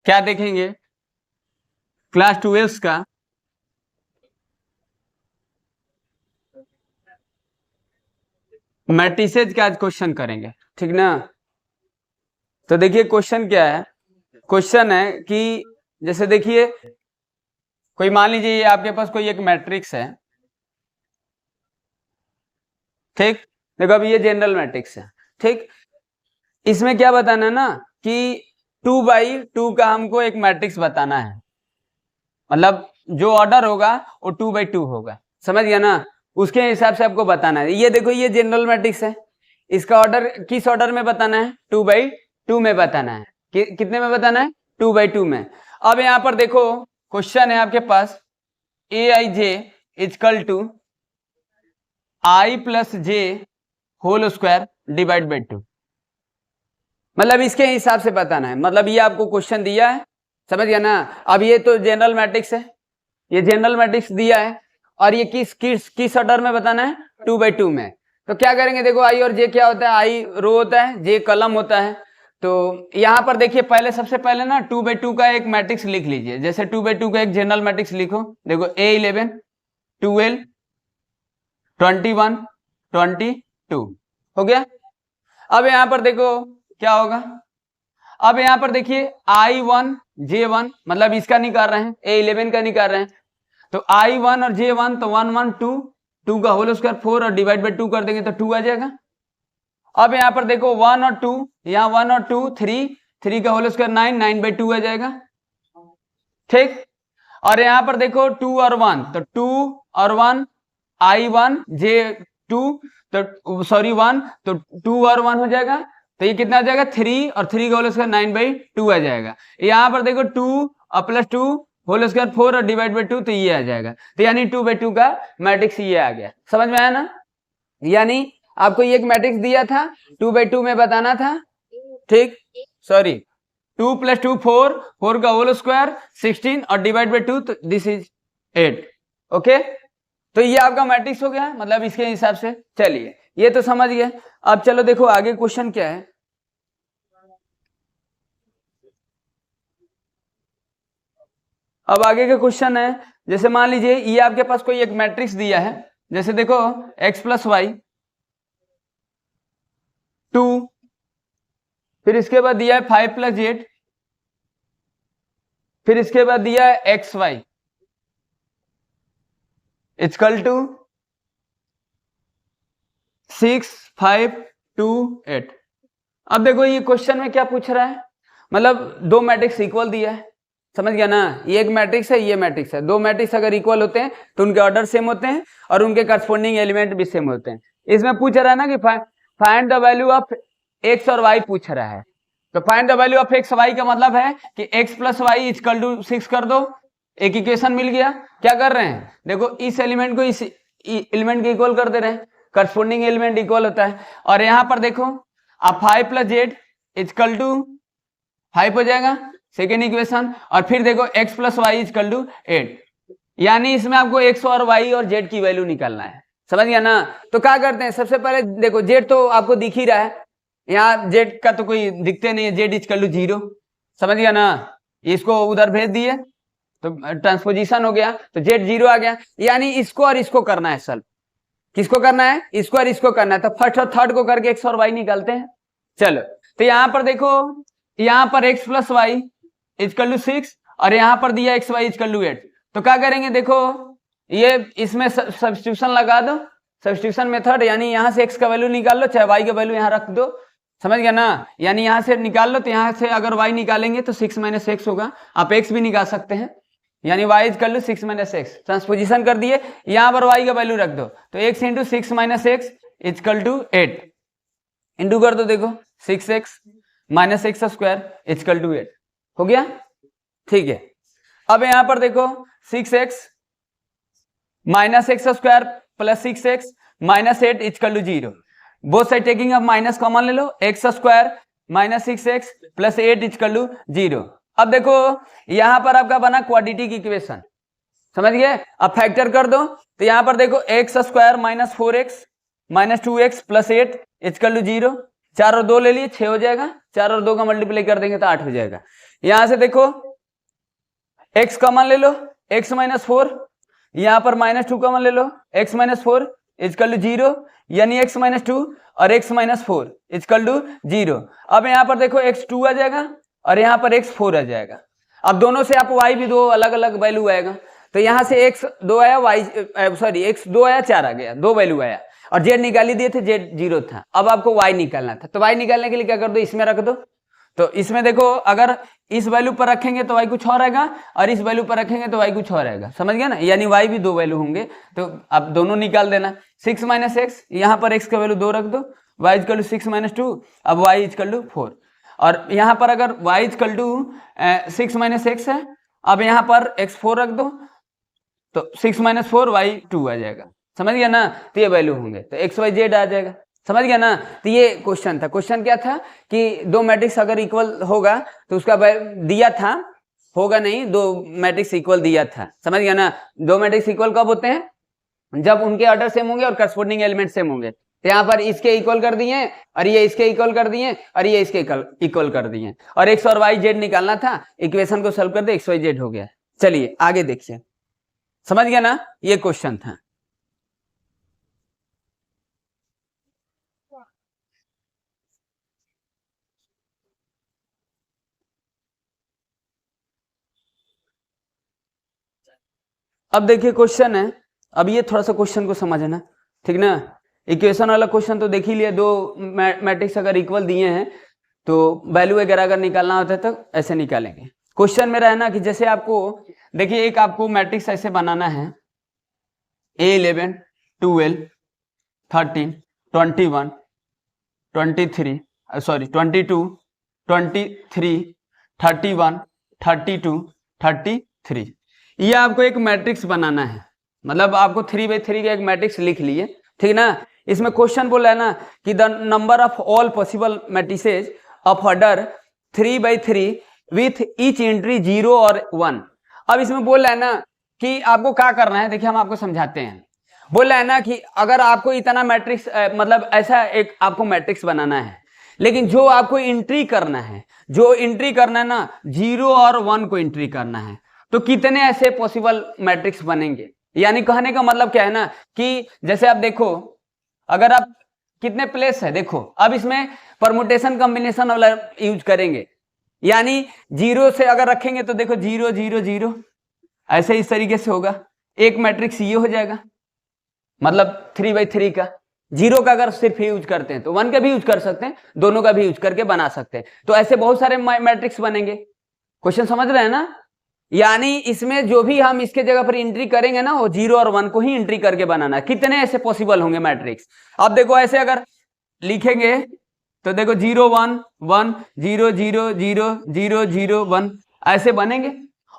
क्या देखेंगे क्लास 12 का मैट्रिसेज का आज क्वेश्चन करेंगे, ठीक ना। तो देखिए क्वेश्चन क्या है। क्वेश्चन है कि जैसे देखिए कोई मान लीजिए ये आपके पास कोई एक मैट्रिक्स है, ठीक। देखो अभी ये जनरल मैट्रिक्स है, ठीक। इसमें क्या बताना है ना कि 2/2 का हमको एक मैट्रिक्स बताना है, मतलब जो ऑर्डर होगा वो 2/2 होगा, समझ गया ना। उसके हिसाब से आपको बताना है। ये देखो ये जनरल मैट्रिक्स है, इसका ऑर्डर किस ऑर्डर में बताना है, 2/2 में बताना है। कितने में बताना है, 2/2 में। अब यहां पर देखो क्वेश्चन है आपके पास aij equal to i plus J whole square divide by 2, मतलब इसके हिसाब से बताना है। मतलब ये आपको क्वेश्चन दिया है, समझ गया ना। अब ये तो जनरल मैट्रिक्स है, ये जनरल मैट्रिक्स दिया है और ये किस किस किस ऑर्डर में बताना है, 2/2 में। तो क्या करेंगे, देखो आई और जे क्या होता है, आई रो होता है, जे कॉलम होता है। तो यहां पर देखिए पहले सबसे पहले ना 2/2 का एक मैट्रिक्स लिख लीजिए। जैसे 2/2 का एक जनरल मैट्रिक्स लिखो, देखो A11 12 21 22 हो गया। अब यहां पर देखो क्या होगा, अब यहां पर देखिए I1 J1 मतलब इसका निकाल रहे हैं, A11 का निकाल रहे हैं। तो I1 और J1 तो 1 1 2 2 का होल स्क्वायर 4 और डिवाइड बाई 2 कर देंगे तो 2 आ जाएगा। अब यहां पर देखो 1 और 2, यहाँ 1 और 2 3 का होल स्क्वायर 9 9/2 आ जाएगा, ठीक। और यहां पर देखो 2 और 1 तो 2 और 1 I1 J2 तो सॉरी 1 तो 2 और 1 हो जाएगा, तो ये कितना आ जाएगा 3 और 3 का होल स्क्वायर 9/2 आ जाएगा। यहाँ पर देखो 2 और प्लस 2 होल स्क्वायर 4 और डिवाइड बाई 2 तो ये आ जाएगा। तो यानी 2/2 का मैट्रिक्स ये आ गया, समझ में आया ना। यानी आपको ये एक मैट्रिक्स दिया था, 2/2 में बताना था, ठीक। सॉरी 2 + 2 4 4 का होल स्क्वायर 16 और डिवाइड बाई 2 तो दिस इज 8, ओके। तो ये आपका मैट्रिक्स हो गया, मतलब इसके हिसाब से। चलिए ये तो समझ गए। अब चलो देखो आगे क्वेश्चन क्या है। अब आगे का क्वेश्चन है, जैसे मान लीजिए ये आपके पास कोई एक मैट्रिक्स दिया है, जैसे देखो x + y 2, फिर इसके बाद दिया है 5 + z, फिर इसके बाद दिया है xy इक्वल टू 6 5 2 8। अब देखो ये क्वेश्चन में क्या पूछ रहा है, मतलब दो मैट्रिक्स इक्वल दिया है, समझ गया ना। ये एक मैट्रिक्स है, ये मैट्रिक्स है। दो मैट्रिक्स अगर इक्वल होते हैं तो उनके ऑर्डर सेम होते हैं और उनके करस्पॉन्डिंग एलिमेंट भी सेम होते हैं। इसमें पूछ रहा है ना कि find the value of X और वाई पूछ रहा है। तो find the value of X Y का मतलब है कि x + y इक्वल टू 6 कर दो, एक इक्वेशन मिल गया। क्या कर रहे हैं, देखो इस एलिमेंट को इस एलिमेंट के इक्वल कर दे रहे हैं, करस्पॉन्डिंग एलिमेंट इक्वल होता है। और यहां पर देखो अब 5 + z इक्वल टू 5 हो जाएगा, सेकेंड इक्वेशन। और फिर देखो x + y इक्वल टू 8, यानी इसमें आपको x और y और z की वैल्यू निकालना है, समझ गया ना। तो क्या करते हैं, सबसे पहले देखो z तो आपको दिख ही रहा है, यहाँ z का तो कोई दिखते नहीं है, z इक्वल टू 0, समझ गया ना। इसको उधर भेज दिए तो ट्रांसपोजिशन हो गया, तो z 0 आ गया। यानी इसको और इसको करना है सॉल्व। किसको करना है, इसको और इसको करना है। तो फर्स्ट और थर्ड को करके x और y निकालते हैं। चलो तो यहां पर देखो, यहां पर x + y इक्वल टू 6 और यहां पर दिया xy इक्वल टू 8। तो क्या करेंगे, देखो ये इसमें सब्स्टिट्यूशन लगा दो, सब्स्टिट्यूशन मेथड, यानी यहां से x का वैल्यू निकाल लो, चाहे y का वैल्यू यहां रख दो, समझ गया ना। यानी यहां से निकाल लो, तो यहां से अगर y निकालेंगे तो 6 - x होगा। आप x भी निकाल सकते हैं, यानी y equal to 6 - x। Transposition कर दिए, यहां पर y का वैल्यू रख दो, तो x × 6 - x equal to 8 into कर दो, देखो 6x - x² इक्वल टू 8 हो गया, ठीक है। अब यहां पर देखो 6x - x² + 6x - 8 equal to 0। Both side taking अब माइनस कॉमन ले लो, x² - 6x + 8 इक्वल टू 0। अब देखो यहां पर आपका बना क्वाड्रेटिक इक्वेशन, समझ गए। अब फैक्टर कर दो, तो यहां पर देखो x² - 4x - 2x + 8 equal to 0। 4 और 2 ले लिए 6 हो जाएगा, 4 और 2 का मल्टीप्लाई कर देंगे तो 8 हो जाएगा। यहां से देखो x कॉमन ले लो, x माइनस 4, यहां पर -2 कॉमन ले लो, x माइनस 4 इजकल टू 0, यानी x माइनस 2 और x माइनस 4 इजकल टू 0। अब यहां पर देखो x 2 आ जाएगा और यहां पर x 4 आ जाएगा। अब दोनों से आप y भी दो अलग अलग वैल्यू आएगा, तो यहां से x 2 आया, x 2 आया, 4 आ गया, 2 वैल्यू आया, और z निकाल ही दिए थे, z 0 था। अब आपको y निकालना था, तो y निकालने के लिए क्या कर दो, इसमें रख दो। तो इसमें देखो अगर इस वैल्यू पर रखेंगे तो y कुछ और आएगा, और इस वैल्यू पर रखेंगे तो y कुछ और आएगा, समझ गया ना, यानी y भी 2 वैल्यू होंगे, तो आप दोनों निकाल देना। 6 माइनस एक्स, यहाँ पर x का वैल्यू 2 रख दो, y इजकल टू 6 माइनस 2, अब y इजकल टू 4, और यहाँ पर अगर y equal to 6 minus X है, अब यहाँ पर x 4 रख दो, तो 6 माइनस 4 y 2 आ जाएगा, समझ गया ना, तो ये वैल्यू होंगे, तो एक्स वाई जेड आ जाएगा, समझ गया ना। तो ये क्वेश्चन था। क्वेश्चन क्या था कि दो मैट्रिक्स अगर इक्वल होगा तो उसका दिया था, होगा नहीं, दो मैट्रिक्स इक्वल दिया था, समझ गया ना। दो मैट्रिक्स इक्वल कब होते हैं, जब उनके ऑर्डर सेम होंगे और करस्पोंडिंग एलिमेंट सेम होंगे। तो यहाँ पर इसके इक्वल कर दिए और ये इसके इक्वल कर दिए और ये इसके इक्वल कर दिए, और एक्स और वाई जेड निकालना था, इक्वेशन को सॉल्व कर दे, एक्स वाई जेड हो गया। चलिए आगे देखिए, समझ गया ना, ये क्वेश्चन था। अब देखिए क्वेश्चन है, अब ये थोड़ा सा क्वेश्चन को समझना, ठीक ना। इक्वेशन वाला क्वेश्चन तो देख ही लिया, दो मैट्रिक्स अगर इक्वल दिए हैं तो वैल्यू वगैरह अगर निकालना होता है तो ऐसे निकालेंगे। क्वेश्चन मेरा है ना कि जैसे आपको देखिए, एक आपको मैट्रिक्स ऐसे बनाना है, A11 12 13 21 23 सॉरी 22 23 31 32 33, ये आपको एक मैट्रिक्स बनाना है, मतलब आपको 3x3 का एक मैट्रिक्स लिख लिए, ठीक ना। इसमें क्वेश्चन बोला है ना कि the number of all possible matrices of order 3x3 with each entry 0 और 1। अब इसमें बोला है ना कि आपको क्या करना है, देखिए हम आपको समझाते हैं। बोला है ना कि अगर आपको इतना मैट्रिक्स मतलब ऐसा एक आपको मैट्रिक्स बनाना है, लेकिन जो आपको एंट्री करना है, जो एंट्री करना है ना 0 और 1 को एंट्री करना है, तो कितने ऐसे पॉसिबल मैट्रिक्स बनेंगे। यानी कहने का मतलब क्या है ना कि जैसे आप देखो, अगर आप कितने प्लेस है देखो, अब इसमें परमुटेशन कॉम्बिनेशन वाला यूज करेंगे, यानी 0 से अगर रखेंगे तो देखो 0 0 0 ऐसे इस तरीके से होगा, एक मैट्रिक्स ये हो जाएगा, मतलब 3x3 का। 0 का अगर सिर्फ यूज करते हैं तो 1 का भी यूज कर सकते हैं, दोनों का भी यूज करके बना सकते हैं, तो ऐसे बहुत सारे मैट्रिक्स बनेंगे। क्वेश्चन समझ रहे हैं ना, यानी इसमें जो भी हम इसके जगह पर एंट्री करेंगे ना, वो 0 और 1 को ही एंट्री करके बनाना है। कितने ऐसे पॉसिबल होंगे मैट्रिक्स, अब देखो ऐसे अगर लिखेंगे तो देखो 0 1 1 0 0 0 0 0 1 ऐसे बनेंगे,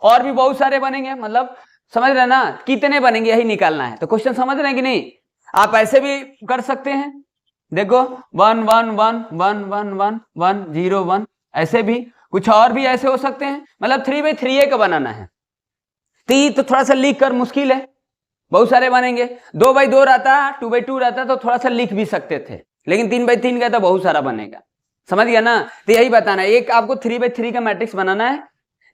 और भी बहुत सारे बनेंगे, मतलब समझ रहे ना कितने बनेंगे यही निकालना है। तो क्वेश्चन समझ रहे हैं कि नहीं, आप ऐसे भी कर सकते हैं, देखो 1 1 1 1 1 1 1 0 1, ऐसे भी कुछ और भी ऐसे हो सकते हैं, मतलब 3x3 का बनाना है। तो थोड़ा सा लिख कर मुश्किल है, बहुत सारे बनेंगे। 2x2 रहता, 2x2 रहता तो थोड़ा सा लिख भी सकते थे, लेकिन 3x3 का तो बहुत सारा बनेगा, समझ गया ना। तो यही बताना है, एक आपको 3x3 का मैट्रिक्स बनाना है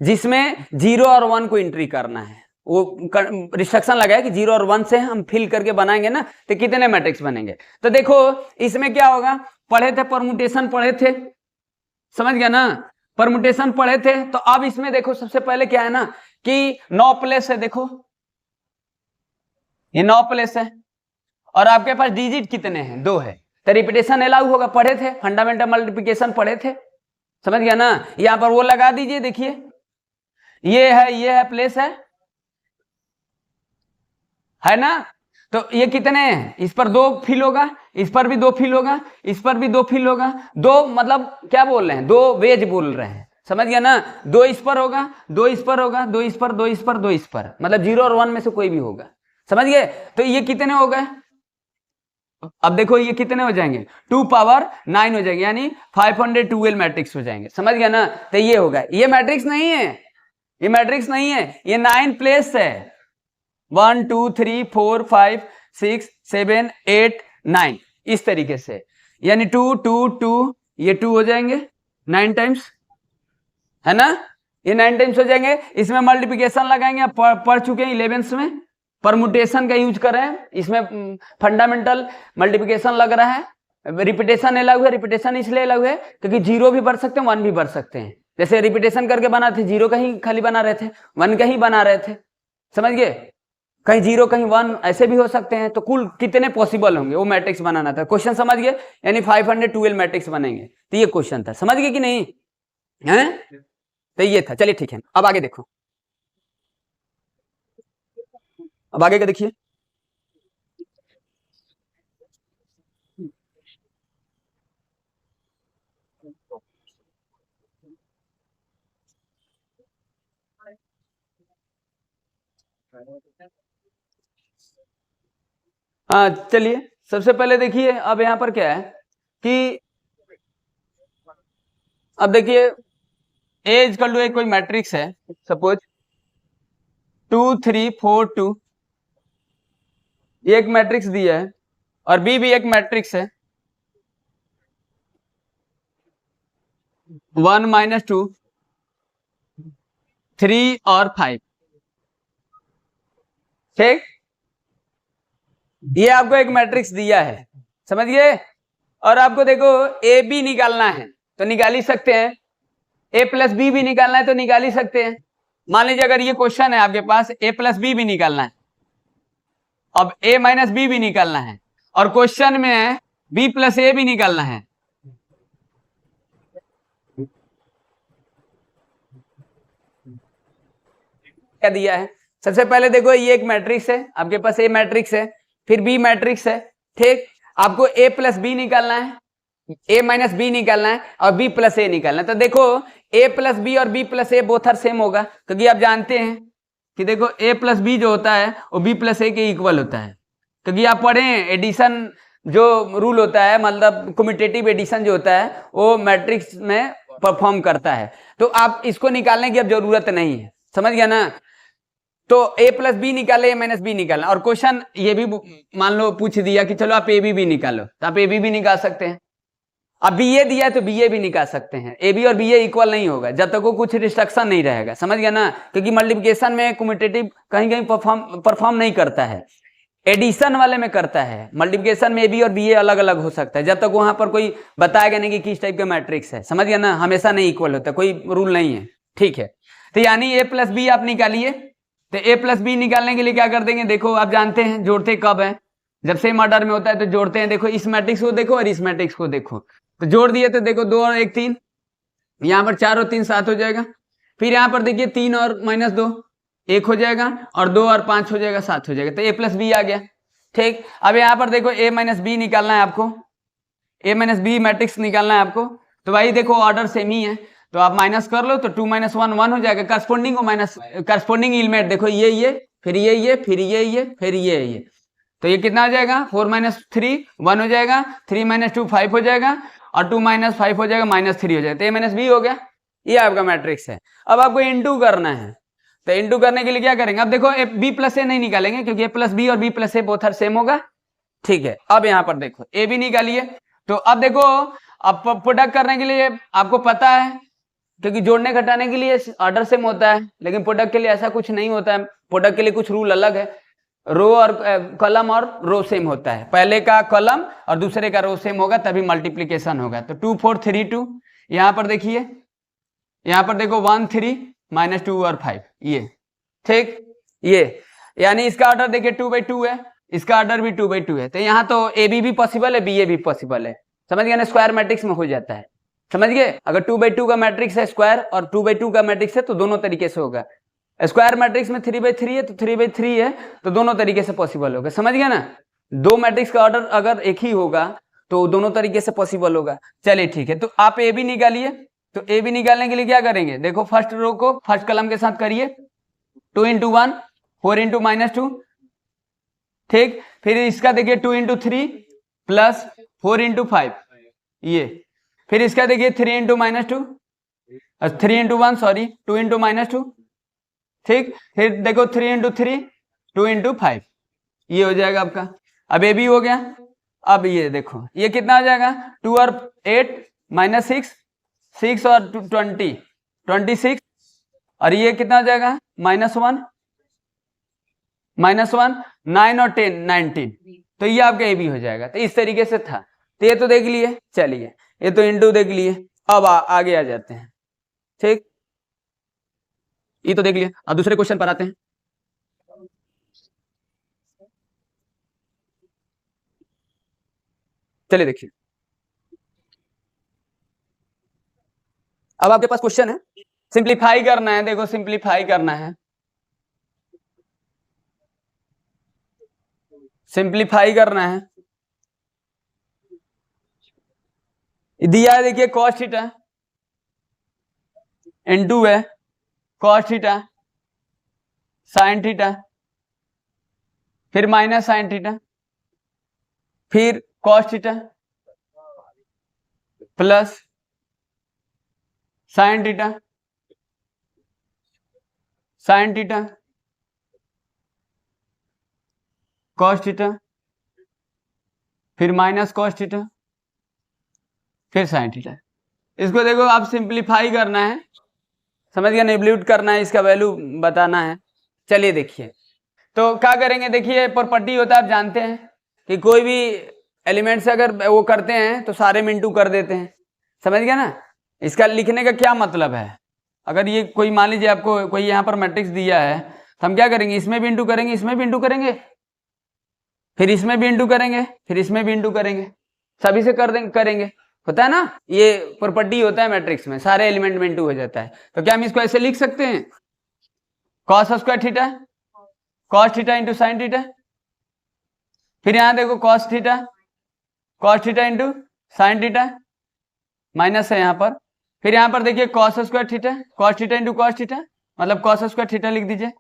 जिसमें 0 और 1 को एंट्री करना है। वो रिस्ट्रिक्शन लगाया कि 0 और 1 से हम फिल करके बनाएंगे ना तो कितने मैट्रिक्स बनेंगे। तो देखो इसमें क्या होगा, पढ़े थे परमुटेशन, पढ़े थे, समझ गया ना, परमुटेशन पढ़े थे। तो अब इसमें देखो सबसे पहले क्या है ना कि 9 प्लेस है, देखो ये 9 प्लेस है, और आपके पास डिजिट कितने हैं, 2 है, तो रिपीटेशन अलाउ होगा, पढ़े थे, फंडामेंटल मल्टीप्लिकेशन पढ़े थे, समझ गया ना। यहां पर वो लगा दीजिए, देखिए ये है प्लेस है ना। तो ये कितने हैं, इस पर 2 फिल होगा, इस पर भी 2 फिल होगा, इस पर भी 2 फिल होगा, 2 मतलब क्या बोल रहे हैं, 2 वेज बोल रहे हैं, समझ गया ना। 2 इस पर होगा, 2 इस पर होगा, 2 इस पर, 2 इस पर, 2 इस पर, मतलब 0 और 1 में से कोई भी होगा, समझ गए। तो ये कितने हो गए, अब देखो ये कितने हो जाएंगे, 2 पावर 9 हो जाएंगे, यानी 512 मैट्रिक्स हो जाएंगे, समझ गया ना। तो ये होगा, ये मैट्रिक्स नहीं है, ये मैट्रिक्स नहीं है, ये 9 प्लेस है, 1 2 3 4 5 6 7 8 9 इस तरीके से। यानी 2 2 2 ये 2 हो जाएंगे 9 टाइम्स, है ना, ये 9 टाइम्स हो जाएंगे। इसमें मल्टीप्लिकेशन लगाएंगे, आप पढ़ चुके हैं 11th में, परमुटेशन का यूज कर रहे हैं, इसमें फंडामेंटल मल्टीप्लिकेशन लग रहा है, रिपीटेशन अलग है। रिपीटेशन इसलिए अलग है क्योंकि 0 भी बढ़ सकते हैं 1 भी बढ़ सकते हैं। जैसे रिपीटेशन करके बना थे 0 का ही खाली बना रहे थे, 1 का ही बना रहे थे, समझ गए, कहीं 0 कहीं 1 ऐसे भी हो सकते हैं। तो कुल कितने पॉसिबल होंगे वो मैट्रिक्स बनाना था, क्वेश्चन समझ गए, यानी 512 मैट्रिक्स बनेंगे। तो ये क्वेश्चन था, समझ गए कि नहीं है, तो ये था। चलिए ठीक है, अब आगे देखो, अब आगे का देखिए। हाँ चलिए, सबसे पहले देखिए अब यहाँ पर क्या है कि अब देखिए ए इक्वल टू कोई मैट्रिक्स है, सपोज 2 3 4 2, ये एक मैट्रिक्स दिया है, और बी भी एक मैट्रिक्स है 1 -2 3 और 5, ठीक, ये आपको एक मैट्रिक्स दिया है, समझ गए। और आपको देखो ए बी निकालना है तो निकाल ही सकते हैं, ए प्लस बी भी निकालना है तो निकाल ही सकते हैं। मान लीजिए अगर ये क्वेश्चन है आपके पास, ए प्लस बी भी निकालना है, अब ए माइनस बी भी निकालना है, और क्वेश्चन में है बी प्लस ए भी निकालना है, क्या दिया है। सबसे पहले देखो ये एक मैट्रिक्स है आपके पास, ए मैट्रिक्स है, फिर बी मैट्रिक्स है, ठीक, आपको ए प्लस बी निकालना है, ए माइनस बी निकालना है, और बी प्लस ए निकालना है। तो देखो ए प्लस बी और B plus A both are same होगा, क्योंकि आप जानते हैं कि देखो ए प्लस बी जो होता है वो बी प्लस ए के इक्वल होता है, क्योंकि आप पढ़े हैं एडिशन जो रूल होता है, मतलब कम्यूटेटिव एडिशन जो होता है वो मैट्रिक्स में परफॉर्म करता है। तो आप इसको निकालने की अब जरूरत नहीं है, समझ गया ना। तो ए प्लस बी निकाले, ए माइनस बी निकालना, और क्वेश्चन ये भी मान लो पूछ दिया कि चलो आप ए बी निकालो, तो आप ए बी निकाल सकते हैं। अब बी ए दिया है तो बी ए भी निकाल सकते हैं, ए बी और बी ए इक्वल नहीं होगा जब तक वो कुछ रिस्ट्रिक्शन नहीं रहेगा, समझ गया ना, क्योंकि मल्टीप्लिकेशन में कम्यूटेटिव कहीं कहीं परफॉर्म नहीं करता है, एडिशन वाले में करता है। मल्टीप्लिकेशन में ए बी और बी ए अलग अलग हो सकता है, जब तक वहां पर कोई बताएगा नहीं कि किस टाइप का मैट्रिक्स है, समझ गया ना, हमेशा नहीं इक्वल होता, कोई रूल नहीं है, ठीक है। तो यानी ए प्लस बी आप निकालिए, तो ए प्लस बी निकालने के लिए क्या कर देंगे, देखो आप जानते हैं जोड़ते कब है, जब सेम ऑर्डर में होता है तो जोड़ते हैं। देखो इस मैट्रिक्स को देखो और इस मैट्रिक्स को देखो, तो जोड़ दिए तो देखो 2 और 1 3, यहाँ पर 4 और 3 7 हो जाएगा, फिर यहाँ पर देखिए 3 और -2 1 हो जाएगा, और 2 और 5 हो जाएगा 7 हो जाएगा, तो ए प्लस बी आ गया, ठीक। अब यहाँ पर देखो ए माइनस बी निकालना है आपको, ए माइनस बी मैट्रिक्स निकालना है आपको, तो भाई देखो ऑर्डर सेम ही है, तो आप माइनस कर लो तो 2 - 1 1 हो जाएगा, करस्पोंडिंग को माइनस, करस्पोंडिंग एलिमेंट देखो ये फिर ये फिर ये फिर ये, तो ये कितना हो जाएगा 4 - 3 1 हो जाएगा, 3 - 2 5 हो जाएगा, और 2 - 5 हो जाएगा -3 हो जाएगा, तो ए माइनस बी हो गया, ये आपका मैट्रिक्स है। अब आपको इंटू करना है, तो इंटू करने के लिए क्या करेंगे, अब देखो बी प्लस ए नहीं निकालेंगे क्योंकि ए प्लस बी और B plus A both are same होगा, ठीक है। अब यहाँ पर देखो ए बी निकालिए, तो अब देखो अब प्रोडक्ट करने के लिए आपको पता है, क्योंकि जोड़ने घटाने के लिए ऑर्डर सेम होता है, लेकिन प्रोडक्ट के लिए ऐसा कुछ नहीं होता है, प्रोडक्ट के लिए कुछ रूल अलग है, रो और कॉलम और रो सेम होता है, पहले का कॉलम और दूसरे का रो सेम होगा तभी मल्टीप्लिकेशन होगा। तो 2 4 3 2, यहाँ पर देखिए, यहाँ पर देखो 1 3 -2 और 5, ये ठीक, ये यानी इसका ऑर्डर देखिए 2/2 है, इसका ऑर्डर भी 2/2 है, तो यहाँ तो ए बी भी पॉसिबल है, बी ए भी पॉसिबल है, समझ गए ना, स्क्वायर मैट्रिक्स में हो जाता है, समझ गए। अगर 2/2 का मैट्रिक्स है स्क्वायर और 2/2 का मैट्रिक्स है तो दोनों तरीके से होगा, स्क्वायर मैट्रिक्स में 3/3 है तो 3/3 है, तो दोनों तरीके से पॉसिबल होगा, समझ गया ना। दो मैट्रिक्स का ऑर्डर अगर एक ही होगा तो दोनों तरीके से पॉसिबल होगा। चलिए ठीक है, तो आप ए बी निकालिए, तो ए बी निकालने के लिए क्या करेंगे, देखो फर्स्ट रो को फर्स्ट कॉलम के साथ करिए, 2 × 1 4 × -2, ठीक, फिर इसका देखिए 2 × 3 प्लस 4 × 5, ये फिर इसका देखिए 3 × -2 3 × 1 सॉरी 2 × -2, ठीक, फिर देखो 3 × 3 2 × 5, ये हो जाएगा आपका। अब ए बी हो गया, अब ये देखो ये कितना आ जाएगा, 2 और 8 माइनस 6, 6 और 20, 26, और ये कितना आ जाएगा -1, -1, 9 और 10, 19, तो ये आपका ए बी हो जाएगा। तो इस तरीके से था, तो ये तो देख लिए, चलिए ये तो इंटू देख लिए। अब आगे आ जाते हैं, ठीक, ये तो देख लिए। अब दूसरे क्वेश्चन पर आते हैं। चलिए देखिए, अब आपके पास क्वेश्चन है, सिंप्लीफाई करना है। देखो सिंप्लीफाई करना है, सिंप्लीफाई करना है। दिया है देखिए cos थीटा इनटू है cos थीटा sin थीटा, फिर माइनस sin थीटा, फिर cos theta plus sin theta, sin theta cos theta, फिर माइनस cos थीटा, फिर sin थीटा। इसको देखो आप सिंप्लीफाई करना है, समझ गया, नेबल्यूट करना है, इसका वैल्यू बताना है। चलिए देखिए, तो क्या करेंगे, देखिए प्रॉपर्टी होता है, आप जानते हैं कि कोई भी एलिमेंट से अगर वो करते हैं तो सारे में इंटू कर देते हैं, समझ गया ना। इसका लिखने का क्या मतलब है, अगर ये कोई मान लीजिए आपको कोई यहाँ पर मैट्रिक्स दिया है, तो हम क्या करेंगे, इसमें भी इंटू करेंगे, इसमें भी इंटू करेंगे, फिर इसमें भी इंटू करेंगे, फिर इसमें भी इंटू करेंगे, सभी से कर देंगे, करेंगे, होता है ना, ये प्रॉपर्टी होता है मैट्रिक्स में, सारे एलिमेंट में इंटू हो जाता है। तो क्या हम इसको ऐसे लिख सकते हैं, cos square theta, cos theta into sine theta, फिर यहां देखो cos theta into sine theta, minus है यहाँ पर, फिर यहाँ पर देखिए cos square theta into cos theta, मतलब cos स्क्वायर थीटा लिख दीजिए,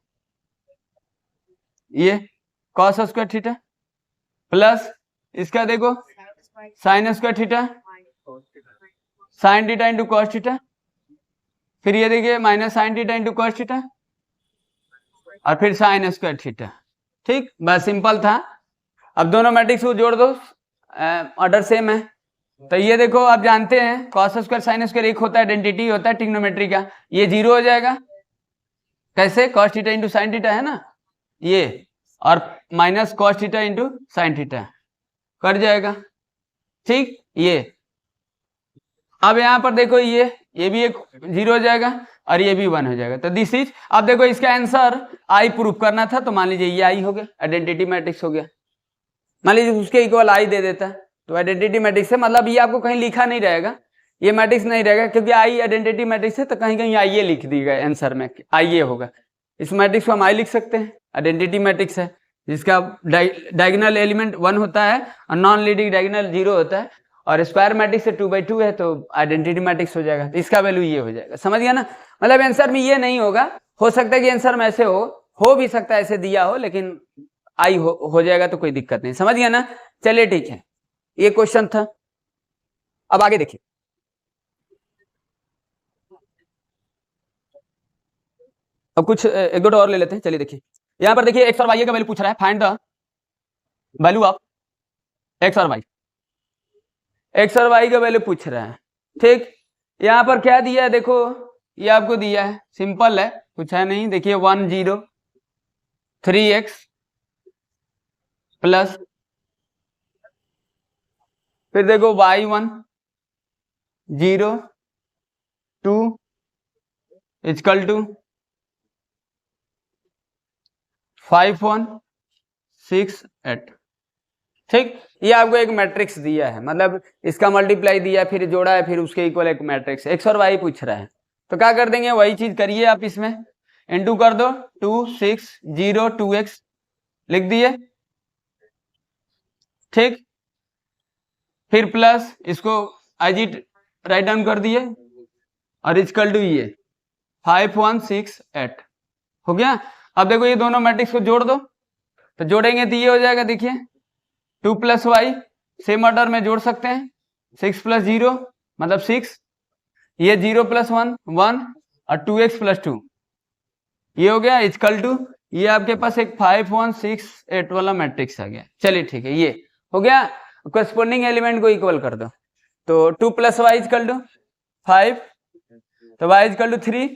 ये cos स्क्वायर थीटा प्लस इसका देखो sine square theta, sine theta into cos theta, फिर ये देखिए minus sine theta into cos theta, और फिर साइन स्क्वायर थीटा। ठीक, बस सिंपल था। अब दोनों मैट्रिक्स को जोड़ दो, ऑर्डर सेम है। तो ये देखो आप जानते हैं cos स्क्वायर साइन स्क्वायर एक होता है, आइडेंटिटी होता है ट्रिग्नोमेट्री का, ये 0 हो जाएगा, कैसे, cos theta into sine theta है ना ये, और minus cos theta into sine theta cut जाएगा। ठीक, ये अब यहां पर देखो ये भी एक 0 हो जाएगा और ये भी 1 हो जाएगा। तो दिस इज, अब देखो इसका आंसर आई प्रूफ करना था, तो मान लीजिए ये आई हो गया, आइडेंटिटी मैट्रिक्स हो गया। मान लीजिए उसके इक्वल आई दे देता तो आइडेंटिटी मैट्रिक्स है, मतलब ये आपको कहीं लिखा नहीं रहेगा, ये मैट्रिक्स नहीं रहेगा, क्योंकि आई आइडेंटिटी मैट्रिक्स है, तो कहीं कहीं आई लिख दी गए आंसर में, आई होगा। इस मैट्रिक्स को हम आई लिख सकते हैं, आइडेंटिटी मैट्रिक्स है, जिसका डायगोनल एलिमेंट 1 होता है और नॉन लीडिंग डायगोनल 0 होता है, और स्क्वायर मैट्रिक्स से 2/2 है, तो आइडेंटिटी मैट्रिक्स हो जाएगा, तो इसका वैल्यू ये हो जाएगा, समझ गया ना। मतलब आंसर में ये नहीं होगा, हो सकता है कि आंसर में ऐसे हो भी सकता है ऐसे दिया हो, लेकिन आई हो जाएगा, तो कोई दिक्कत नहीं, समझ गया ना। चलिए ठीक है, ये क्वेश्चन था। अब आगे देखिए, अब कुछ एक दो और ले लेते हैं। चलिए देखिए, यहां पर देखिए एक्स और वाई का वैल्यू पूछ रहा है, find the value of X और वाई, एक्स और वाई का वैल्यू पूछ रहा है। ठीक, यहां पर क्या दिया है, देखो ये आपको दिया है, सिंपल है, कुछ है नहीं। देखिए 1 0 3x प्लस, फिर देखो y1 0 2 इक्वल टू 5 1 6 8। ठीक, ये आपको एक मैट्रिक्स दिया है, मतलब इसका मल्टीप्लाई दिया, फिर जोड़ा है, फिर उसके इक्वल एक मैट्रिक्स, एक्स और वाई पूछ रहा है। तो क्या कर देंगे, वही चीज करिए आप, इसमें इनटू कर दो, 2 6 0 2x लिख दिए। ठीक, फिर प्लस इसको आईजी राइट डाउन कर दिए, और इक्वल टू ये 5 1 6 8 हो गया। अब देखो ये दोनों मैट्रिक्स को जोड़ दो, तो जोड़ेंगे तो ये हो जाएगा, देखिए 2 प्लस वाई सेम ऑर्डर में जोड़ सकते हैं, 6 प्लस 0 मतलब 6, ये 0 प्लस 1 1 और 2x प्लस 2 ये हो गया, इक्वल टू ये आपके पास एक 5 1 6 8 वाला मैट्रिक्स आ गया। चलिए ठीक है, ये हो गया। करस्पॉन्डिंग एलिमेंट को इक्वल कर दो, तो 2 + y = 5, तो y = 3,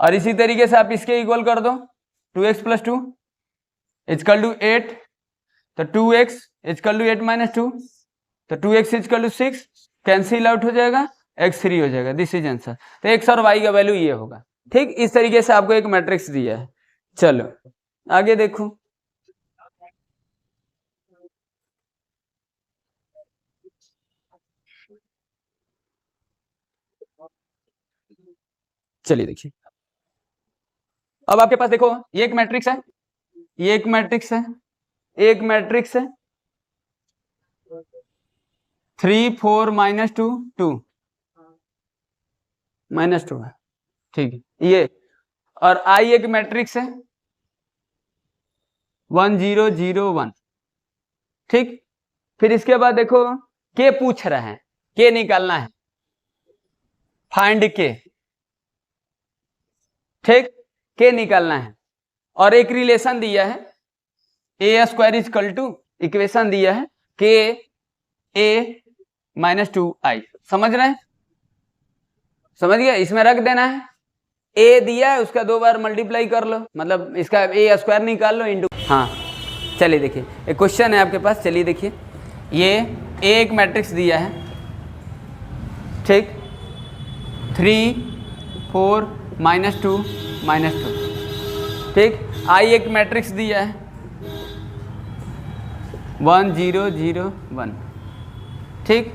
और इसी तरीके से आप इसके इक्वल कर दो, 2x + 2 = 8, तो 2x = 8 - 2, तो 2x = 6, कैंसिल आउट हो जाएगा, x 3 हो जाएगा। This is answer. तो x और y का वैल्यू ये होगा। ठीक, इस तरीके से आपको एक मैट्रिक्स दिया है। चलो आगे देखो, चलिए देखिए, अब आपके पास देखो ये एक मैट्रिक्स है, ये एक मैट्रिक्स है, एक मैट्रिक्स है 3 4 -2 2 -2 है, ठीक है ये, और I एक मैट्रिक्स है 1 0 0 1, ठीक। फिर इसके बाद देखो के पूछ रहा है, के निकालना है, फाइंड के, ठीक, के निकालना है, और एक रिलेशन दिया है a² = इक्वेशन दिया है के a -2i, समझ रहे हैं, समझ गया, इसमें रख देना है, a दिया है उसका 2 बार मल्टीप्लाई कर लो, मतलब इसका a² निकाल लो इंटू, हाँ चलिए देखिए एक क्वेश्चन है आपके पास, चलिए देखिए, ये a एक मैट्रिक्स दिया है, ठीक, 3 4 -2 -2, ठीक, I एक मैट्रिक्स दिया है 1 0 0 1, ठीक,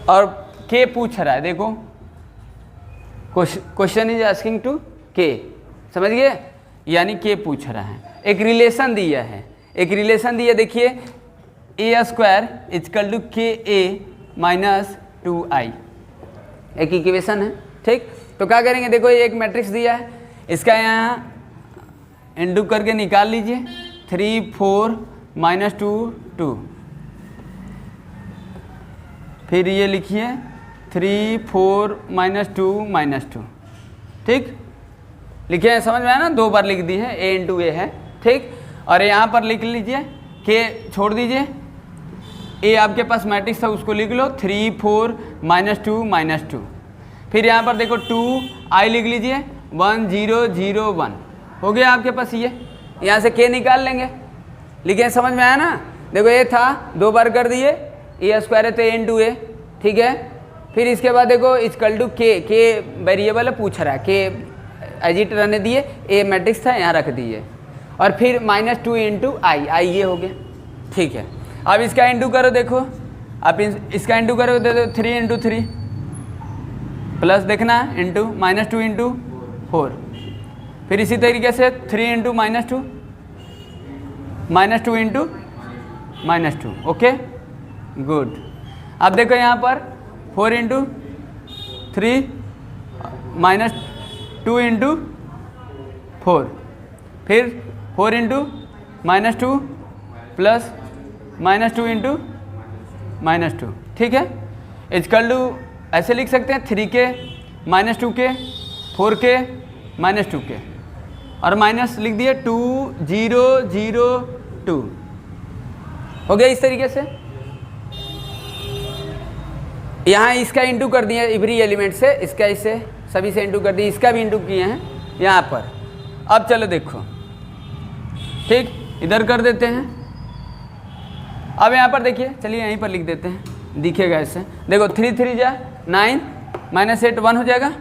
और के पूछ रहा है, देखो क्वेश्चन इज आस्किंग टू के, समझ गए, यानी के पूछ रहा है, एक रिलेशन दिया है, एक रिलेशन दिया, देखिए a² = ka -2i, एक इक्वेशन है, ठीक। तो क्या करेंगे, देखो ये एक मैट्रिक्स दिया है, इसका यहाँ इंटू करके निकाल लीजिए, 3 4 -2 2, फिर ये लिखिए 3 4 -2 -2, ठीक, लिखे हैं, समझ में आया ना, 2 बार लिख दी है, a × a है, ठीक, और यहाँ पर लिख लीजिए के छोड़ दीजिए, a आपके पास मैट्रिक्स था उसको लिख लो 3 4 -2 -2, फिर यहाँ पर देखो 2i लिख लीजिए 1 0 0 1, हो गया आपके पास ये, यहाँ से के निकाल लेंगे, लिखे, समझ में आया ना, देखो ये था 2 बार कर दिए, a² है तो a × a, ठीक है, फिर इसके बाद देखो = के वेरिएबल है, पूछ रहा है, के एज इट रहने दिए, a मैट्रिक्स था यहाँ रख दिए, और फिर -2 × i ये हो गया, ठीक है। अब इसका इंटू करो, देखो आप इसका इंटू करो, दे दो 3 × 3 प्लस देखना इंटू -2 × 4, फिर इसी तरीके से 3 × -2 × -2, ओके गुड। अब देखो यहाँ पर 4 × 3 -2 × 4, फिर 4 × -2 प्लस -2 × -2, ठीक है, = ऐसे लिख सकते हैं 3k -2k 4k -2k, और माइनस लिख दिए 2 0 0 2, हो गया इस तरीके से। यहाँ इसका इंटू कर दिया एवरी एलिमेंट से, इसका इससे सभी से इंटू कर दिया, इसका भी इंटू किए हैं यहाँ पर। अब चलो देखो, ठीक, इधर कर देते हैं, अब यहाँ पर देखिए, चलिए यहीं पर लिख देते हैं, दिखेगा ऐसे, देखो 3 3 जा 9 -8 1 हो जाएगा,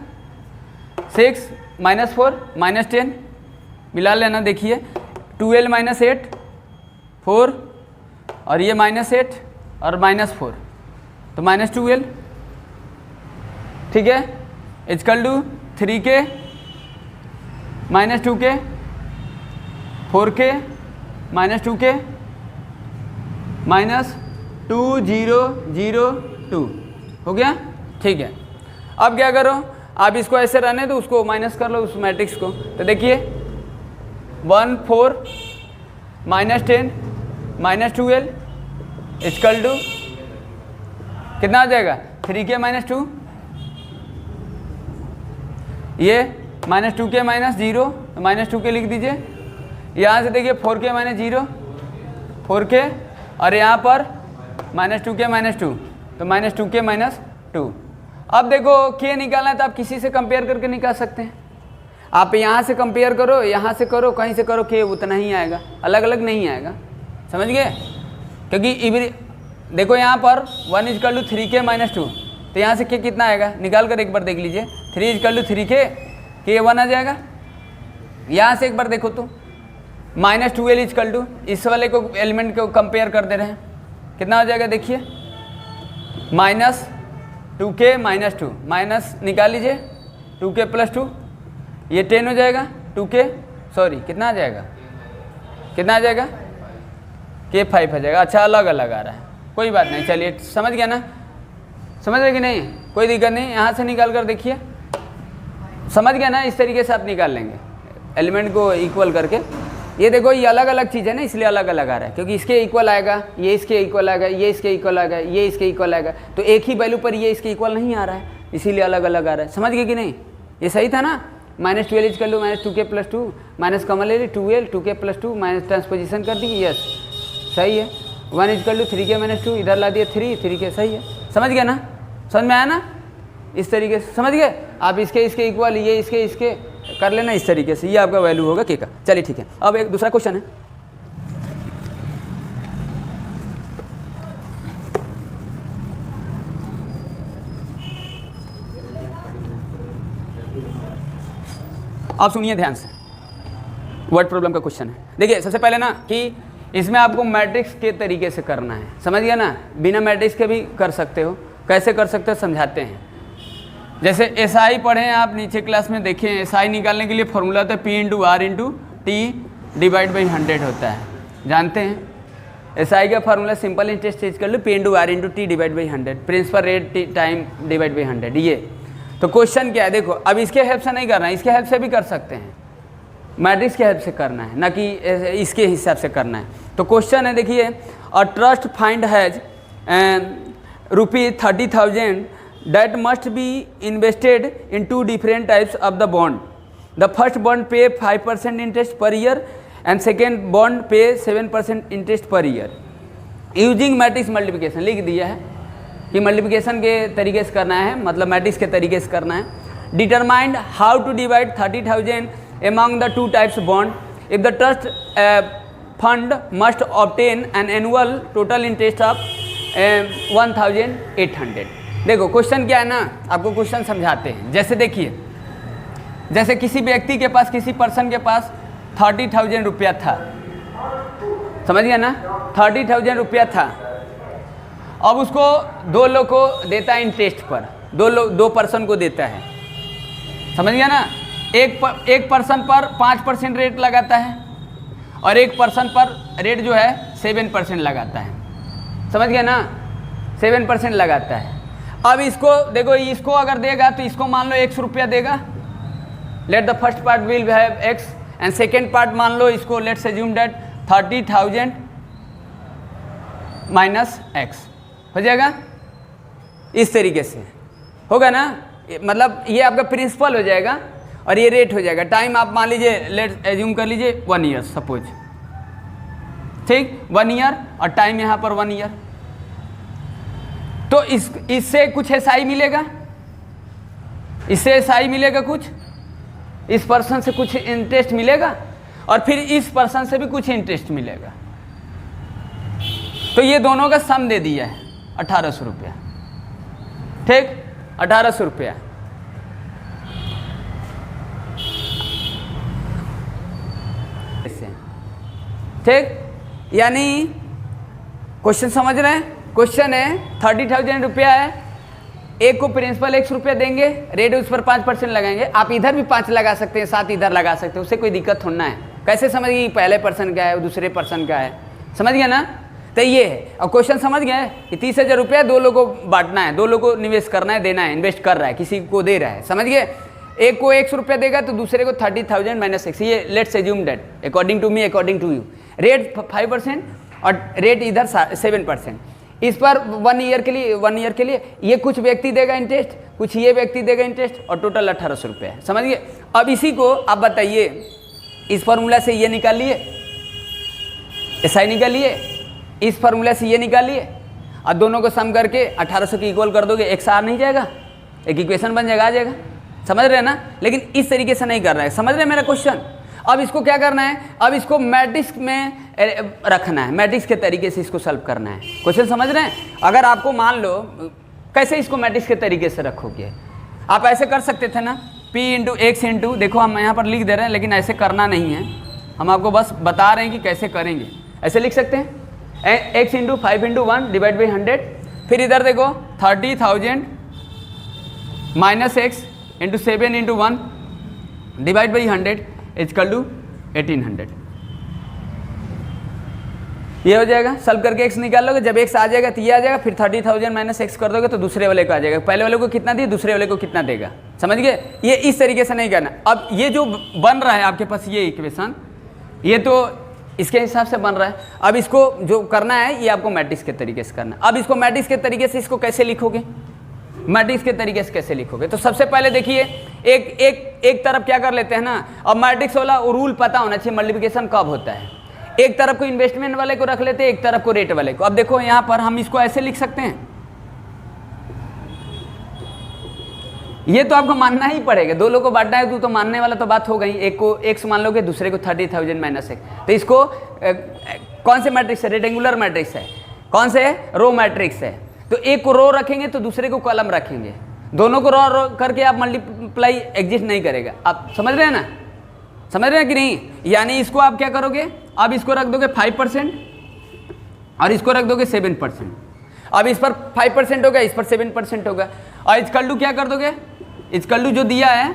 6 -4 -10 मिला लेना, देखिए 12 -8 4, और ये -8 और -4 तो -12, ठीक है, = 3k -2k 4k -2k -2 0 0 2, हो गया, ठीक है। अब क्या करो, आप इसको ऐसे रहने दो, उसको माइनस कर लो उस मैट्रिक्स को, तो देखिए 1 4 -10 -12 = कितना आ जाएगा, 3k -2, ये -2k -0 -2k लिख दीजिए, यहाँ से देखिए 4k -0 4k और यहाँ पर -2k -2, तो -2k -2। अब देखो k निकालना है तो आप किसी से कंपेयर करके निकाल सकते हैं। आप यहाँ से कंपेयर करो, यहाँ से करो, कहीं से करो, k उतना ही आएगा, अलग अलग नहीं आएगा, समझ गए? क्योंकि देखो यहाँ पर 1 = 3k -2, तो यहाँ से k कितना आएगा निकाल कर एक बार देख लीजिए। 3 = 3k, k 1 आ जाएगा। यहाँ से एक बार देखो तो -2l = इस वाले को एलिमेंट को कंपेयर कर दे रहे हैं, कितना हो जाएगा देखिए, -2k -2, माइनस निकाल लीजिए, 2k + 2, ये 10 हो जाएगा, 2k सॉरी कितना आ जाएगा, कितना आ जाएगा, k 5 आ जाएगा। अच्छा अलग अलग आ रहा है, कोई बात नहीं, चलिए समझ गया ना, समझ रहे कि नहीं, कोई दिक्कत नहीं। यहाँ से निकाल कर देखिए, समझ गया ना, इस तरीके से आप निकाल लेंगे एलिमेंट को इक्वल करके। ये देखो ये अलग अलग चीज़ है ना, इसलिए अलग अलग आ रहा है, क्योंकि इसके इक्वल आएगा, ये इसके इक्वल आएगा, ये इसके इक्वल आएगा, ये इसके इक्वल आएगा, तो एक ही वैल्यू पर ये इसके इक्वल नहीं आ रहा है, इसीलिए अलग अलग आ रहा है। समझ गए कि नहीं, ये सही था ना। -12l = -2k + 2, माइनस कॉमन ले ली 2l, 2k + 2 माइनस ट्रांसपोजिशन कर दी, यस सही है। 1 = 3k -2, इधर ला दिया 3k, सही है। समझ गया ना, समझ में आया ना, इस तरीके से समझ गए आप। इसके इक्वल, ये इसके कर लेना इस तरीके से, ये आपका वैल्यू होगा k का। चलिए ठीक है, अब एक दूसरा क्वेश्चन है। आप सुनिए ध्यान से, वर्ड प्रॉब्लम का क्वेश्चन है। देखिए सबसे पहले ना कि इसमें आपको मैट्रिक्स के तरीके से करना है, समझ गया ना, बिना मैट्रिक्स के भी कर सकते हो, कैसे कर सकते हो समझाते हैं। जैसे SI पढ़े हैं आप नीचे क्लास में, देखें SI निकालने के लिए फॉर्मूला होता है P × R × T / 100 होता है, जानते हैं। SI का फार्मूला सिंपल इंटरेस्ट चेंज कर लो, P × R × T / 100, principal rate time divide by 100। ये तो क्वेश्चन क्या है, देखो अब इसके हेल्प से नहीं करना है, इसके हेल्प से भी कर सकते हैं, मैट्रिक्स के हेल्प से करना है, ना कि इसके हिसाब से करना है। तो क्वेश्चन है देखिए, a trust fund has ₹30,000 that must be invested in 2 different types of the bond. The first bond pay 5% interest per year and second bond pay 7% interest per year. Using matrix multiplication लिख दिया है कि multiplication के तरीके से करना है, मतलब मैट्रिक्स के तरीके से करना है। Determined how to divide 30,000 among the 2 types bond. If the trust fund must obtain an annual total interest of 1,800. देखो क्वेश्चन क्या है ना, आपको क्वेश्चन समझाते हैं। जैसे देखिए, जैसे किसी व्यक्ति के पास, किसी पर्सन के पास 30,000 रुपया था, समझ गया ना, 30,000 रुपया था। अब उसको 2 लोग को देता है इंटरेस्ट पर, 2 पर्सन को देता है, समझ गया ना। एक पर्सन पर 5% रेट लगाता है और एक पर्सन पर रेट जो है 7% लगाता है, समझ गया ना, 7% लगाता है। अब इसको देखो, इसको अगर देगा तो इसको मान लो 100 रुपया देगा, let the first part will have x and second part मान लो इसको, let's assume that 30,000 minus x हो जाएगा, इस तरीके से होगा ना, मतलब ये आपका प्रिंसिपल हो जाएगा और ये रेट हो जाएगा। टाइम आप मान लीजिए, लेट्स एज्यूम कर लीजिए 1 ईयर सपोज, ठीक 1 ईयर, और टाइम यहाँ पर 1 ईयर। तो इससे कुछ SI मिलेगा, इससे SI मिलेगा कुछ, इस पर्सन से कुछ इंटरेस्ट मिलेगा और फिर इस पर्सन से भी कुछ इंटरेस्ट मिलेगा। तो ये दोनों का सम दे दिया है 1,800 रुपया, ठीक 1,800 रुपया। ठीक, यानी क्वेश्चन समझ रहे हैं। क्वेश्चन है 30,000 रुपया है, एक को प्रिंसिपल 100 रुपया देंगे, रेट उस पर 5% लगाएंगे। आप इधर भी 5 लगा सकते हैं, 7 इधर लगा सकते हैं, उससे कोई दिक्कत थोड़ा है। कैसे समझ गए पहले पर्सन का है दूसरे पर्सन का है, समझ गया ना। तो ये है, और क्वेश्चन समझ गए कि 30,000 रुपया 2 लोगों को बांटना है, 2 लोगों को निवेश करना है, देना है, इन्वेस्ट कर रहा है, किसी को दे रहा है, समझ गए। एक को 100 रुपया देगा तो दूसरे को 30,000 माइनस 6, ये let's assume that according to me, according to you, rate 5% और रेट इधर 7%। इस पर 1 ईयर के लिए ये कुछ व्यक्ति देगा इंटरेस्ट, कुछ ये व्यक्ति देगा इंटरेस्ट, और टोटल 1,800 रुपये है, समझिए। अब इसी को आप बताइए, इस फॉर्मूला से ये निकाल लिए, SI निकालिए, इस फार्मूला से ये निकालिए और दोनों को सम करके 1800 की इक्वल कर दोगे, एक आ नहीं जाएगा, एक इक्वेशन बन जाएगा, आ जाएगा। समझ रहे हैं ना? लेकिन इस तरीके से नहीं कर रहा है। समझ रहे हैं मेरा क्वेश्चन? अब इसको क्या करना है, अब इसको मैट्रिक्स में रखना है, मैट्रिक्स के तरीके से इसको सॉल्व करना है। क्वेश्चन समझ रहे हैं? अगर आपको मान लो कैसे इसको मैट्रिक्स के तरीके से रखोगे, आप ऐसे कर सकते थे ना, p इंटू एक्स इंटू, देखो हम यहाँ पर लिख दे रहे हैं लेकिन ऐसे करना नहीं है, हम आपको बस बता रहे हैं कि कैसे करेंगे। ऐसे लिख सकते हैं x into 5 into 1 divide by 100, फिर इधर देखो 30,000 minus X into 7 into 1 divide by 100 equal to 1800। ये हो जाएगा, सॉल्व करके x निकाल लोगे, जब x आ जाएगा तो ये आ जाएगा, फिर 30,000 माइनस एक्स कर दोगे तो दूसरे वाले को आ जाएगा, पहले वाले को कितना दिए, दूसरे वाले को कितना देगा। समझ गए? ये इस तरीके से नहीं करना। अब ये जो बन रहा है आपके पास ये इक्वेशन, ये तो इसके हिसाब से बन रहा है। अब इसको जो करना है ये आपको मैट्रिक्स के तरीके से करना है। अब इसको मैट्रिक्स के तरीके से इसको कैसे लिखोगे, मैट्रिक्स के तरीके से कैसे लिखोगे? तो सबसे पहले देखिए एक तरफ क्या कर लेते हैं ना, अब मैट्रिक्स वाला रूल पता होना चाहिए मल्टीप्लिकेशन कब होता है। एक तरफ को इन्वेस्टमेंट वाले को रख लेते हैं, एक तरफ को रेट वाले को। अब देखो यहाँ पर हम इसको ऐसे लिख सकते हैं, ये तो आपको मानना ही पड़ेगा, दो लोगों को बांटना है तो मानने वाला तो बात हो गई। एक को एक्स मान लोगे, दूसरे को 30,000 माइनस एक्स। तो इसको कौन से मैट्रिक्स है, रेक्टेंगुलर मैट्रिक्स है, कौन से है, रो मैट्रिक्स है। तो एक को रो रखेंगे तो दूसरे को कॉलम रखेंगे, दोनों को रो करके आप मल्टीप्लाई एग्जिस्ट नहीं करेगा। आप समझ रहे हैं ना, समझ रहे हैं कि नहीं? यानी इसको आप क्या करोगे, अब इसको रख दोगे 5% और इसको रख दोगे 7%। अब इस पर 5% होगा, इस पर 7% होगा, और इजकल टू क्या कर दोगे, इजकल टू जो दिया है,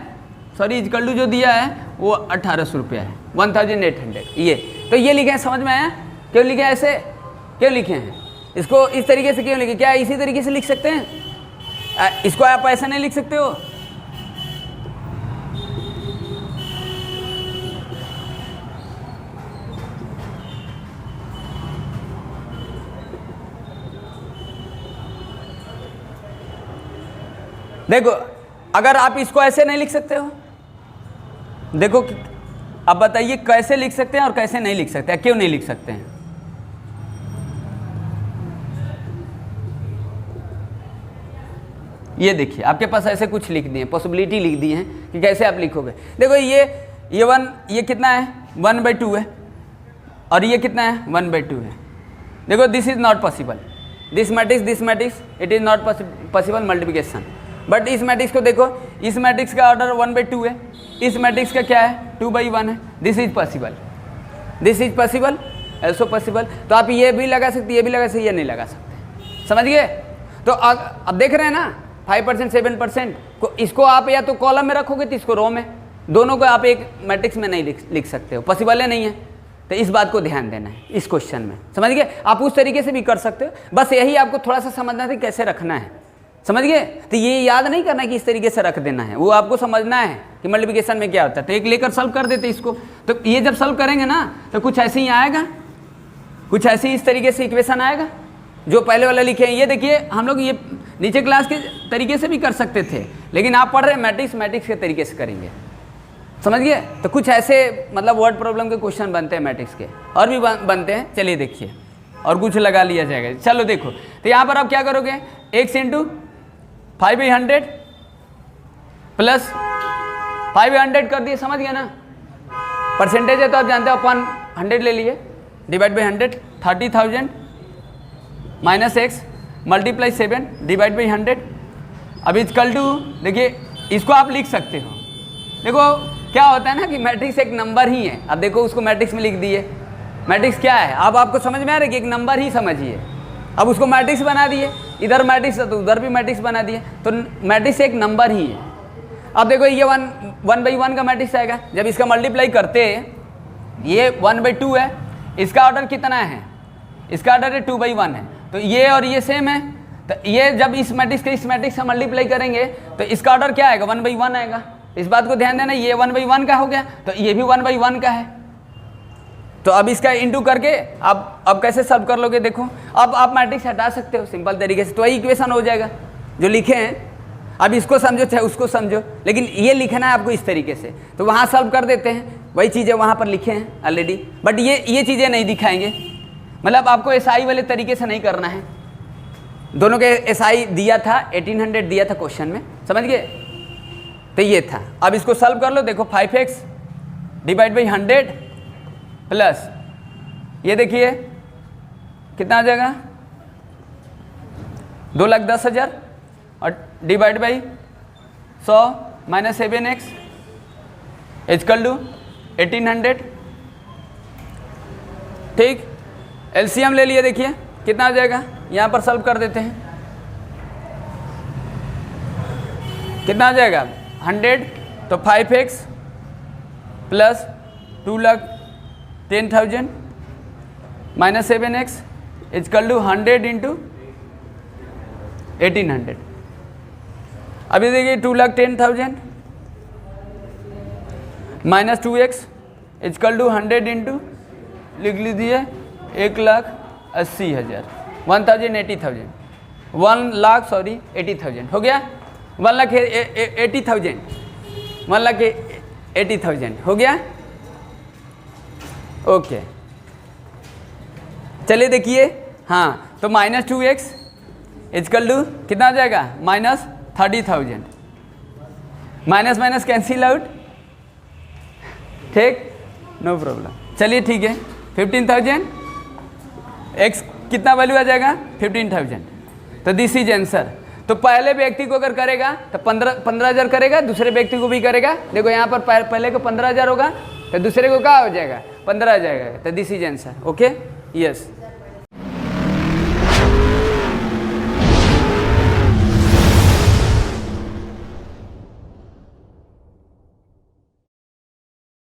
सॉरी इजकल टू जो दिया है वो 1800 रुपया है, 1800 ये। तो ये लिखे हैं, समझ में आया? क्यों लिखे हैं ऐसे, क्यों लिखे हैं इसको इस तरीके से, क्यों लिखे? क्या इसी तरीके से लिख सकते हैं? इसको आप ऐसा नहीं लिख सकते हो? देखो अगर आप इसको ऐसे नहीं लिख सकते हो, देखो अब बताइए कैसे लिख सकते हैं और कैसे नहीं लिख सकते हैं, क्यों नहीं लिख सकते हैं? ये देखिए आपके पास ऐसे कुछ लिख दिए, पॉसिबिलिटी लिख दी है कि कैसे आप लिखोगे। देखो ये 1, ये कितना है 1/2 है, और ये कितना है 1/2 है। देखो this is not possible, this matrix it is not possible multiplication. But इस मैट्रिक्स को देखो, इस मैट्रिक्स का ऑर्डर 1/2 है, इस मैट्रिक्स का क्या है 2/1 है। This is possible, this is possible, ऐसो पॉसिबल। तो आप ये भी लगा सकते, ये भी लगा सकते, ये नहीं लगा सकते। समझ गए? तो अब देख रहे हैं ना 5% 7% को, इसको आप या तो कॉलम में रखोगे तो इसको रो में, दोनों को आप एक मैट्रिक्स में नहीं लिख सकते हो, पॉसिबल है नहीं है। तो इस बात को ध्यान देना है इस क्वेश्चन में। समझ गए? आप उस तरीके से भी कर सकते हो, बस यही आपको थोड़ा सा समझना था कैसे रखना है। समझ गए? तो ये याद नहीं करना कि इस तरीके से रख देना है, वो आपको समझना है कि मल्टीप्लिकेशन में क्या होता है। तो एक लेकर सॉल्व कर देते इसको। तो ये जब सॉल्व करेंगे ना तो कुछ ऐसे ही आएगा, कुछ ऐसे ही इस तरीके से इक्वेशन आएगा जो पहले वाला लिखे हैं। ये देखिए हम लोग ये नीचे क्लास के तरीके से भी कर सकते थे, लेकिन आप पढ़ रहे हैं मैट्रिक्स के तरीके से करेंगे। समझ गए? तो कुछ ऐसे मतलब वर्ड प्रॉब्लम के क्वेश्चन बनते हैं मैट्रिक्स के, और भी बनते हैं। चलिए देखिए, और कुछ लगा लिया जाएगा। चलो देखो, तो यहाँ पर आप क्या करोगे, x इंटू 5/100 प्लस 5/100 कर दिए। समझ गए ना? परसेंटेज है तो आप जानते हो, अपन 100 ले लिए, divide by 100, 30,000 minus x multiply 7 divide by 100। अब इक्वल टू, देखिए इसको आप लिख सकते हो। देखो क्या होता है ना कि मैट्रिक्स एक नंबर ही है। अब देखो उसको मैट्रिक्स में लिख दिए, मैट्रिक्स क्या है अब आपको समझ में आ रहा है कि एक नंबर ही समझिए। अब उसको मैट्रिक्स बना दिए, इधर मैट्रिक्स है तो उधर भी मैट्रिक्स बना दिए, तो मैट्रिक्स एक नंबर ही है। अब देखो ये 1/1 का मैट्रिक्स आएगा, जब इसका मल्टीप्लाई करते ये 1/2 है, इसका ऑर्डर कितना है, इसका ऑर्डर है 2/1 है, तो ये और ये सेम है। तो ये जब इस मैट्रिक्स के इस मैट्रिक्स से मल्टीप्लाई करेंगे तो इसका ऑर्डर क्या आएगा 1/1 आएगा। इस बात को ध्यान देना, ये 1/1 का हो गया तो ये भी 1/1 का है। तो अब इसका इंटू करके अब कैसे सॉल्व कर लोगे, देखो अब आप मैट्रिक्स हटा सकते हो सिंपल तरीके से, तो वही इक्वेशन हो जाएगा जो लिखे हैं। अब इसको समझो चाहे उसको समझो, लेकिन ये लिखना है आपको इस तरीके से। तो वहाँ सॉल्व कर देते हैं, वही चीज़ें वहाँ पर लिखे हैं ऑलरेडी, बट ये चीज़ें नहीं दिखाएंगे, मतलब आपको एसआई वाले तरीके से नहीं करना है, दोनों के एसआई दिया था 1800 दिया था क्वेश्चन में, समझ गए? तो ये था। अब इसको सॉल्व कर लो, देखो 5x डिवाइड बाई 100 प्लस ये देखिए कितना आ जाएगा 2,10,000 और डिवाइड बाई 100 माइनस 7x इक्वल टू 1800। ठीक, एलसीएम ले लिए, देखिए कितना आ जाएगा, यहाँ पर सॉल्व कर देते हैं, कितना आ जाएगा 100, तो 5x plus 2,10,000 minus 7x equal to 100 into 1800। अभी देखिए 2,10,000 minus 2x equal to 100 into लिख लीजिए 1,80,000 1,80,000 हो गया, 1,80,000 हो गया। ओके, चलिए देखिए, हाँ तो माइनस 2x इक्वल टू कितना आ जाएगा minus 30,000, minus minus cancel out, ठीक, नो प्रॉब्लम। चलिए ठीक है, 15,000 x कितना वैल्यू आ जाएगा 15,000, तो दिस इज आंसर। तो पहले व्यक्ति को अगर करेगा तो 15,000 करेगा, दूसरे व्यक्ति को भी करेगा। देखो यहाँ पर पहले को 15,000 होगा तो दूसरे को क्या हो जाएगा 15 आ जाएगा, तो this is answer. Okay, yes.